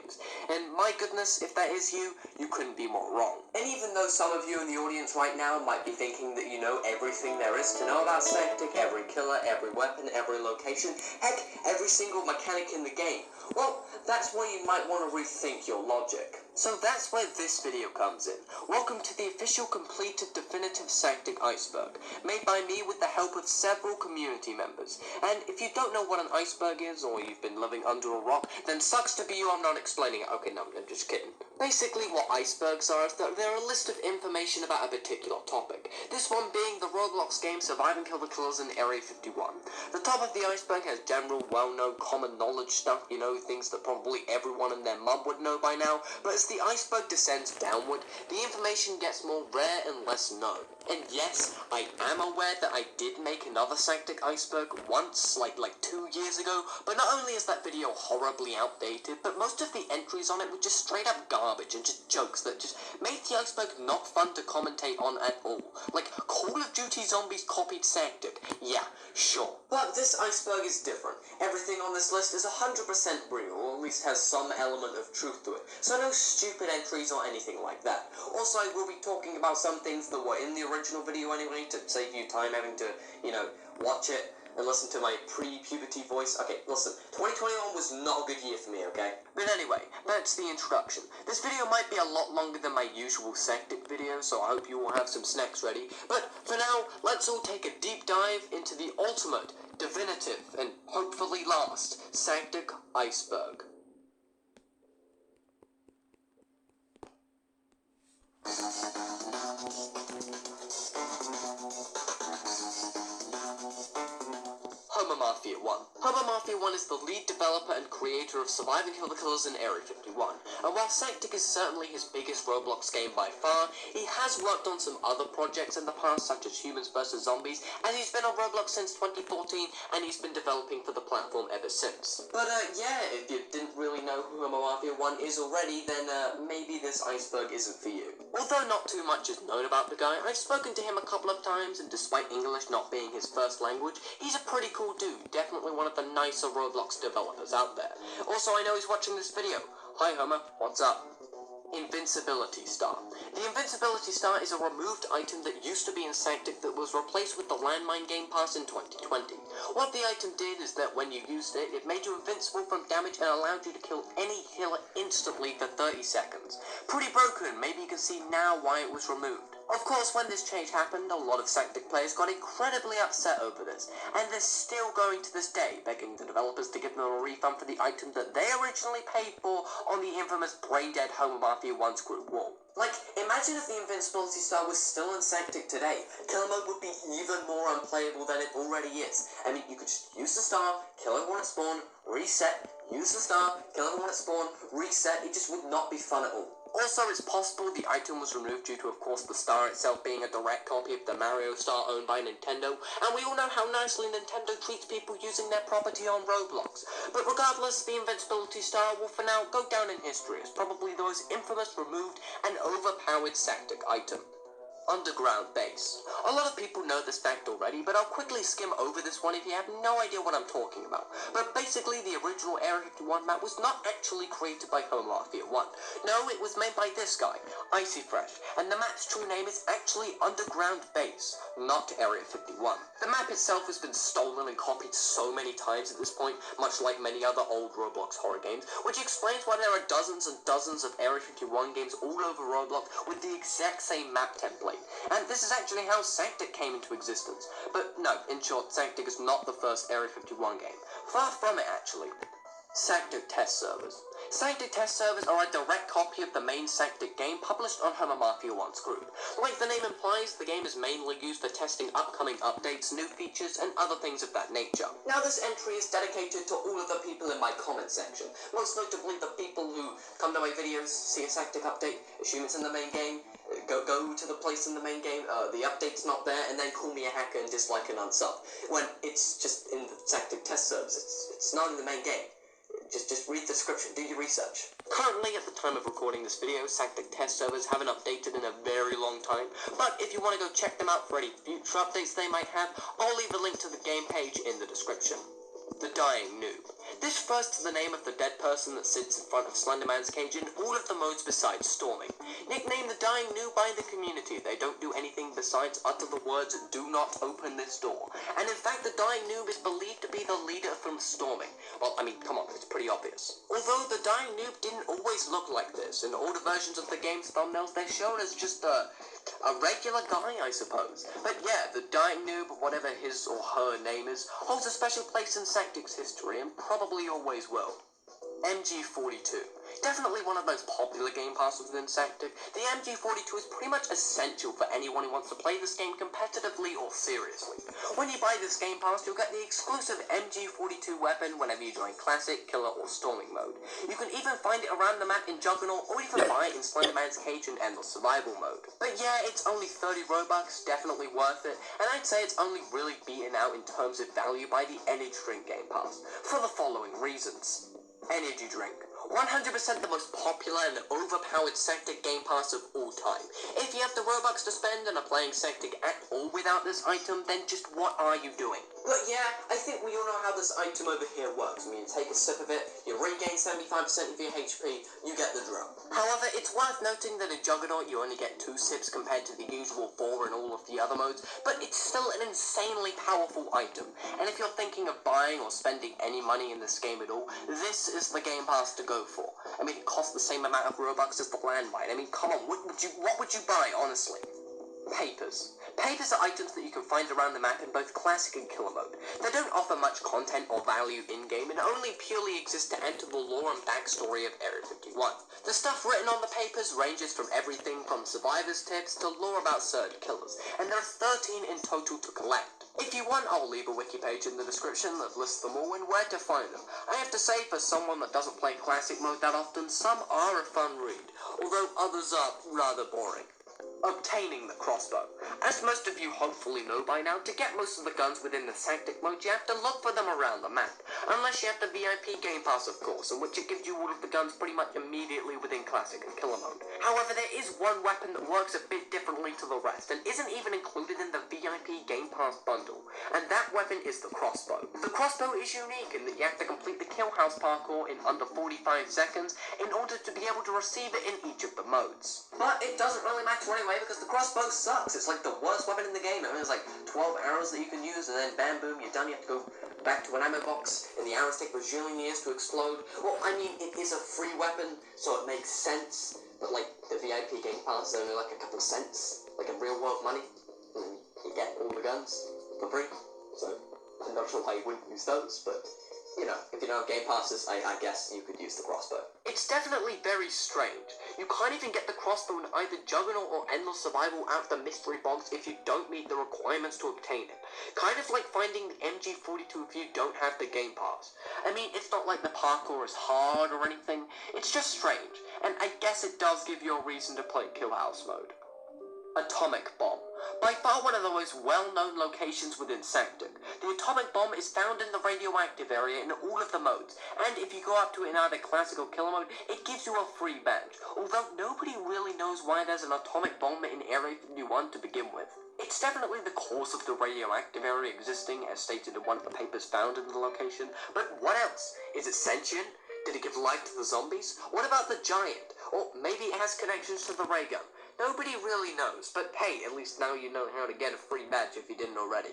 games. And my goodness, if that is you, you couldn't be more wrong. And even though some of you in the audience right now might be thinking that you know everything there is to know about Sectic, every killer, every weapon, every location, heck, every single mechanic in the game, well, that's where you might want to rethink your logic. So that's where this video comes in. Welcome to the official completed definitive Sectic iceberg, made by me with the help of several community members. And if you don't know what an iceberg is, or you've been living under a rock, then sucks to be you, I'm not explaining it. Okay, no, I'm just kidding. Basically, what icebergs are is that they're a list of information about a particular topic. This one being the Roblox game Survive and Kill the Killers in Area 51. The top of the iceberg has general, well-known, common knowledge stuff, you know, things that probably everyone and their mum would know by now, but as the iceberg descends downward, the information gets more rare and less known. And yes, I am aware that I did make another Sectic iceberg once, like 2 years ago, but not only is that video horribly outdated, but most of the entries on it were just straight up garbage and just jokes that just made the iceberg not fun to commentate on at all. Like, Call of Duty Zombies copied Sectic. Yeah, sure. But this iceberg is different. Everything on this list is 100% real, or at least has some element of truth to it, so no stupid entries or anything like that. Also, I will be talking about some things that were in the original video anyway, to save you time having to, watch it and listen to my pre-puberty voice. Okay, listen, 2021 was not a good year for me, okay? But anyway, that's the introduction. This video might be a lot longer than my usual Sectic video, so I hope you all have some snacks ready. But for now, let's all take a deep dive into the ultimate, definitive, and hopefully last Sectic iceberg. Homer Mafia 1. Homer Mafia 1 is the lead developer and creator of Survive and Kill the Killers in Area 51, and while Sectic is certainly his biggest Roblox game by far, he has worked on some other projects in the past, such as Humans vs. Zombies, and he's been on Roblox since 2014, and he's been developing for the platform ever since. But yeah, if you didn't really know who Homer Mafia 1 is already, then maybe this iceberg isn't for you. Although not too much is known about the guy, I've spoken to him a couple of times, and despite English not being his first language, he's a pretty cool dude, definitely one of the nicer Roblox developers out there. Also, I know he's watching this video. Hi Homer, what's up? Invincibility Star. The Invincibility Star is a removed item that used to be in Sectic that was replaced with the Landmine Game Pass in 2020. What the item did is that when you used it, it made you invincible from damage and allowed you to kill any killer instantly for 30 seconds. Pretty broken, maybe you can see now why it was removed. Of course, when this change happened, a lot of Sectic players got incredibly upset over this, and they're still going to this day, begging the developers to give them a refund for the item that they originally paid for on the infamous brain-dead Homer Mafia 1's group wall. Like, imagine if the Invincibility Star was still in Sectic today. Killer mode would be even more unplayable than it already is. I mean, you could just use the star, kill everyone at spawn, reset, use the star, kill everyone at spawn, reset. It just would not be fun at all. Also, it's possible the item was removed due to, of course, the star itself being a direct copy of the Mario star owned by Nintendo, and we all know how nicely Nintendo treats people using their property on Roblox. But regardless, the Invincibility Star will for now go down in history as probably the most infamous, removed, and overpowered Sectic item. Underground base. A lot of people know this fact already, but I'll quickly skim over this one if you have no idea what I'm talking about. But basically, the original Area 51 map was not actually created by Homer Mafia 1. No, it was made by this guy, Icy Fresh, and the map's true name is actually Underground Base, not Area 51. The map itself has been stolen and copied so many times at this point, much like many other old Roblox horror games, which explains why there are dozens and dozens of Area 51 games all over Roblox with the exact same map template. And this is actually how Sectic came into existence. But no, in short, Sectic is not the first Area 51 game. Far from it, actually. Sectic test servers. Sectic test servers are a direct copy of the main Sectic game published on Homer Mafia 1's group. Like the name implies, the game is mainly used for testing upcoming updates, new features, and other things of that nature. Now this entry is dedicated to all of the people in my comment section, most notably the people who come to my videos, see a Sectic update, assume it's in the main game, go to the place in the main game, the update's not there, and then call me a hacker and dislike and unsub, when it's just in the Sectic test servers, it's not in the main game. Just read the description, do your research. Currently, at the time of recording this video, Sectic test servers haven't updated in a very long time, but if you want to go check them out for any future updates they might have, I'll leave a link to the game page in the description. The Dying Noob. This refers to the name of the dead person that sits in front of Slenderman's cage in all of the modes besides storming. Nicknamed the Dying Noob by the community, they don't do anything besides utter the words, "Do not open this door." And in fact, the Dying Noob is believed to be the leader from storming. Well, I mean, come on, it's pretty obvious. Although the Dying Noob didn't always look like this. In older versions of the game's thumbnails, they're shown as just a regular guy, I suppose. But yeah, the Dying Noob, whatever his or her name is, holds a special place in Sectic's history and probably always will. MG42. Definitely one of the most popular game passes within Sectic, the MG42 is pretty much essential for anyone who wants to play this game competitively or seriously. When you buy this game pass, you'll get the exclusive MG42 weapon whenever you join Classic, Killer, or Storming mode. You can even find it around the map in Juggernaut, or even buy it in Slenderman's Cage and Endless Survival mode. But yeah, it's only 30 Robux, definitely worth it, and I'd say it's only really beaten out in terms of value by the Energy Drink game pass, for the following reasons. Energy Drink. 100% the most popular and overpowered Sectic game pass of all time. If you have the Robux to spend and are playing Sectic at all without this item, then just what are you doing? But yeah, I think we all know how this item over here works. I mean, you take a sip of it, you regain 75% of your HP, you get the drill. However, it's worth noting that in Juggernaut you only get 2 sips compared to the usual 4 in all of the other modes, but it's still an insanely powerful item. And if you're thinking of buying or spending any money in this game at all, this is the game pass to go for. I mean, it costs the same amount of Robux as the landmine. I mean, come on, what would you buy, honestly? Papers. Papers are items that you can find around the map in both Classic and Killer mode. They don't offer much content or value in-game and only purely exist to enter the lore and backstory of Area 51. The stuff written on the papers ranges from everything from survivors tips to lore about certain killers, and there are 13 in total to collect. If you want, I'll leave a wiki page in the description that lists them all and where to find them. I have to say, for someone that doesn't play Classic mode that often, some are a fun read, although others are rather boring. Obtaining the crossbow. As most of you hopefully know by now, to get most of the guns within the Sectic mode, you have to look for them around the map. Unless you have the VIP game pass, of course, in which it gives you all of the guns pretty much immediately within Classic and Killer mode. However, there is one weapon that works a bit differently to the rest, and isn't even included in the VIP game pass bundle, and that weapon is the crossbow. The crossbow is unique in that you have to complete the kill house parkour in under 45 seconds in order to be able to receive it in each of the modes. But it doesn't really matter anyway, because the crossbow sucks. It's like the worst weapon in the game. I mean, there's like 12 arrows that you can use, and then bam, boom, you're done. You have to go back to an ammo box, and the arrows take bajillion years to explode. Well, I mean, it is a free weapon, so it makes sense, but like, the VIP game pass is only like a couple cents, like in real world money, and you get all the guns for free, so I'm not sure why you wouldn't use those, but you know, if you don't have game passes, I guess you could use the crossbow. It's definitely very strange. You can't even get the crossbow in either Juggernaut or Endless Survival out of the mystery box if you don't meet the requirements to obtain it. Kind of like finding the MG42 if you don't have the game pass. I mean, it's not like the parkour is hard or anything, it's just strange, and I guess it does give you a reason to play Kill House mode. Atomic Bomb. By far one of the most well-known locations within Sectic. The atomic bomb is found in the radioactive area in all of the modes, and if you go up to it in either Classic or Killer mode, it gives you a free badge, although nobody really knows why there's an atomic bomb in Area 51 to begin with. It's definitely the cause of the radioactive area existing, as stated in one of the papers found in the location, but what else? Is it sentient? Did it give life to the zombies? What about the giant? Or maybe it has connections to the ray gun? Nobody really knows, but hey, at least now you know how to get a free badge if you didn't already.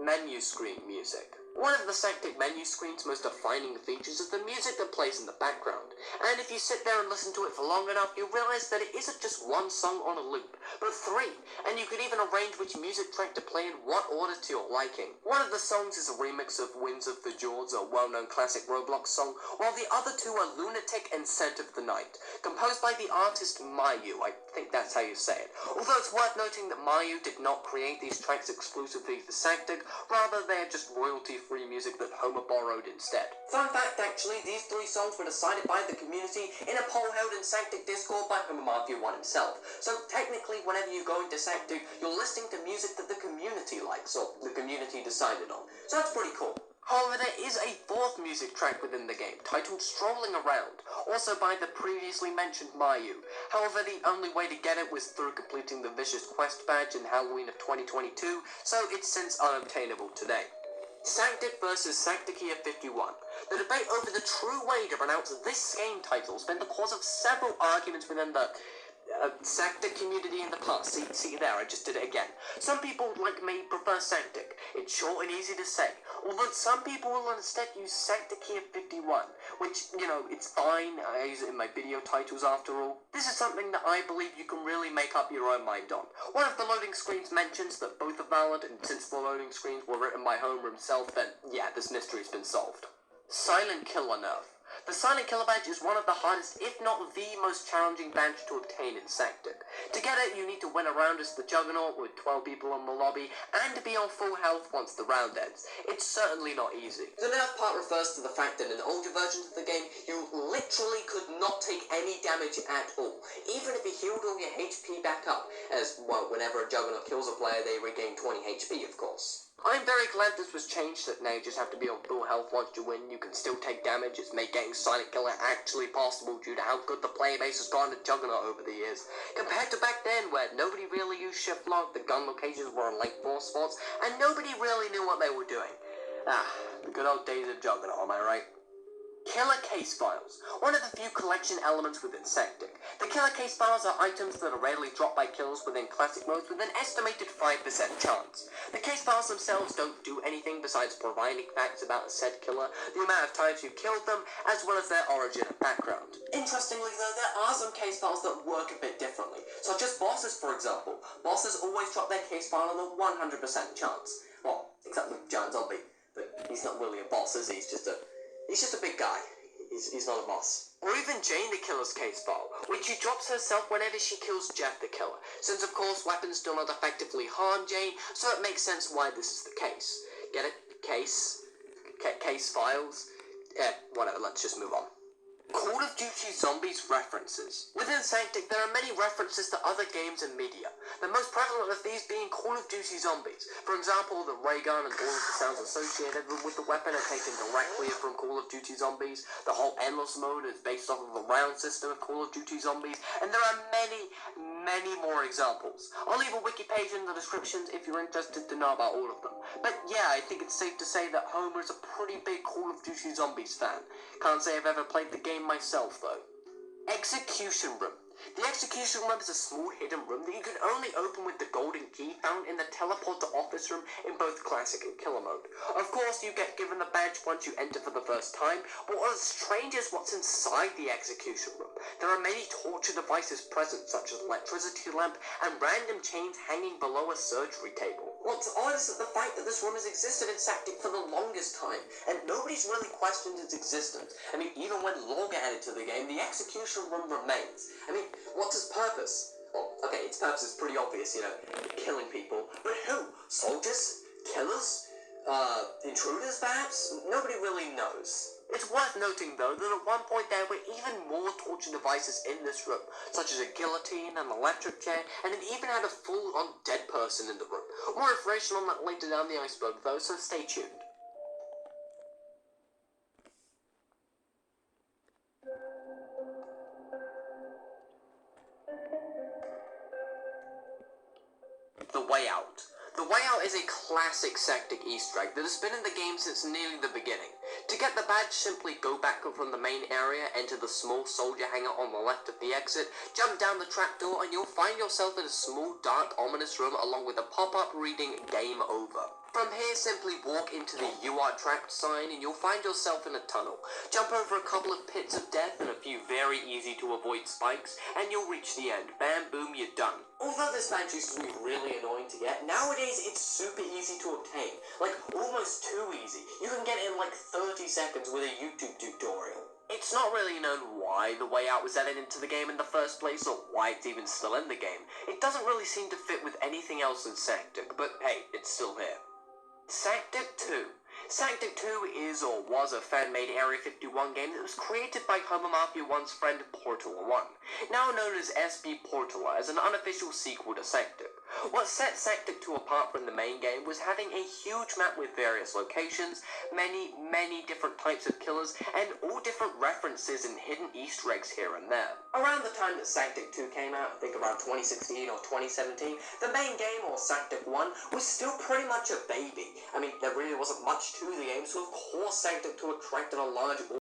Menu screen music. One of the Sectic menu screen's most defining features is the music that plays in the background, and if you sit there and listen to it for long enough, you realize that it isn't just one song on a loop, but 3, and you could even arrange which music track to play in what order to your liking. One of the songs is a remix of Winds of the Jords, a well-known classic Roblox song, while the other 2 are Lunatic and Scent of the Night, composed by the artist Mayu. I think that's how you say it. Although it's worth noting that Mayu did not create these tracks exclusively for Sectic, rather they are just royalty-free music that Homer borrowed instead. Fun fact, actually, these 3 songs were decided by the community in a poll held in Sectic Discord by Homer Mafia 1 himself. So technically, whenever you go into Sectic, you're listening to music that the community likes, or the community decided on. So that's pretty cool. However, there is a 4th music track within the game, titled Strolling Around, also by the previously mentioned Mayu. However, the only way to get it was through completing the Vicious Quest badge in Halloween of 2022, so it's since unobtainable today. Sanctic vs. Sancticia 51. The debate over the true way to pronounce this game title has been the cause of several arguments within the Sanctic community in the past. See there, I just did it again. Some people, like me, prefer Sanctic. It's short and easy to say. Although some people will instead use Sancticia 51, which, it's fine. I use it in my video titles after all. This is something that I believe you can really make up your own mind on. One of the loading screens mentions that both are valid, and since the loading screens were written by Homer himself, then yeah, this mystery's been solved. Silent Killer Nerf. The Silent Killer badge is one of the hardest, if not the most challenging badge to obtain in Sanctic. To get it, you need to win a round as the Juggernaut with 12 people in the lobby, and to be on full health once the round ends. It's certainly not easy. The nerf part refers to the fact that in older versions of the game, you literally could not take any damage at all, even if you healed all your HP back up, as, well, whenever a Juggernaut kills a player, they regain 20 HP, of course. I'm very glad this was changed, that now you just have to be on full health once you win. You can still take damage. It's made getting Silent Killer actually possible due to how good the player base has gotten to Juggernaut over the years. Compared to back then, where nobody really used shift lock, the gun locations were on like 4 spots, and nobody really knew what they were doing. The good old days of Juggernaut, am I right? Killer Case Files, one of the few collection elements within Sanctic. The Killer Case Files are items that are rarely dropped by killers within classic modes with an estimated 5% chance. The case files themselves don't do anything besides providing facts about a said killer, the amount of times you killed them, as well as their origin and background. Interestingly though, there are some case files that work a bit differently, such as bosses for example. Bosses always drop their case file on a 100% chance. Well, except with Giant Zombie, but he's not really a boss, is he? He's just a big guy. He's not a boss. Or even Jane the Killer's case file, which she drops herself whenever she kills Jeff the Killer, since of course weapons do not effectively harm Jane, so it makes sense why this is the case. Get it? Case files? Whatever, let's just move on. Call of Duty Zombies references. Within Sanctic, there are many references to other games and media, the most prevalent of these being Call of Duty Zombies. For example, the ray gun and all of the sounds associated with the weapon are taken directly from Call of Duty Zombies. The whole endless mode is based off of the round system of Call of Duty Zombies, and there are many more examples. I'll leave a wiki page in the description if you're interested to know about all of them. But yeah, I think it's safe to say that Homer's a pretty big Call of Duty Zombies fan. Can't say I've ever played the game myself though. Execution Room. The Execution Room is a small hidden room that you can only open with the golden key found in the teleport to office room in both classic and killer mode. Of course, you get given the badge once you enter for the first time, but what is strange is what's inside the Execution Room. There are many torture devices present, such as electricity lamp and random chains hanging below a surgery table. What's odd is that the fact that this room has existed in Sanctic for the longest time, and nobody's really questioned its existence. I mean, even when lore get added to the game, the Execution Room remains. I mean, what's its purpose? Well, okay, its purpose is pretty obvious, killing people. But who? Soldiers? Killers? Intruders, perhaps? Nobody really knows. It's worth noting, though, that at one point there were even more torture devices in this room, such as a guillotine, an electric chair, and it even had a full-on dead person in the room. More information on that later down the iceberg, though, so stay tuned. The Way Out. The Way Out is a classic Sanctic Easter egg that has been in the game since nearly the beginning. To get the badge, simply go back from the main area, enter the small soldier hangar on the left of the exit, jump down the trapdoor, and you'll find yourself in a small, dark, ominous room along with a pop-up reading Game Over. From here, simply walk into the "You Are Trapped" sign and you'll find yourself in a tunnel. Jump over a couple of pits of death and a few very easy to avoid spikes, and you'll reach the end. Bam, boom, you're done. Although this badge used to be really annoying to get, nowadays it's super easy to obtain. Like, almost too easy. You can get it in like 30 seconds with a YouTube tutorial. It's not really known why The Way Out was added into the game in the first place, or why it's even still in the game. It doesn't really seem to fit with anything else in Sanctic, but hey, it's still here. Sanctic 2. Sanctic 2 is or was a fan-made Area 51 game that was created by Homer Mafia 1's friend Portala 1, now known as SB Portala, as an unofficial sequel to Sanctic. What set Sectic 2 apart from the main game was having a huge map with various locations, many different types of killers, and all different references and hidden Easter eggs here and there. Around the time that Sectic 2 came out, I think around 2016 or 2017, the main game, or Sectic 1, was still pretty much a baby. I mean, there really wasn't much to the game, so of course Sectic 2 attracted a large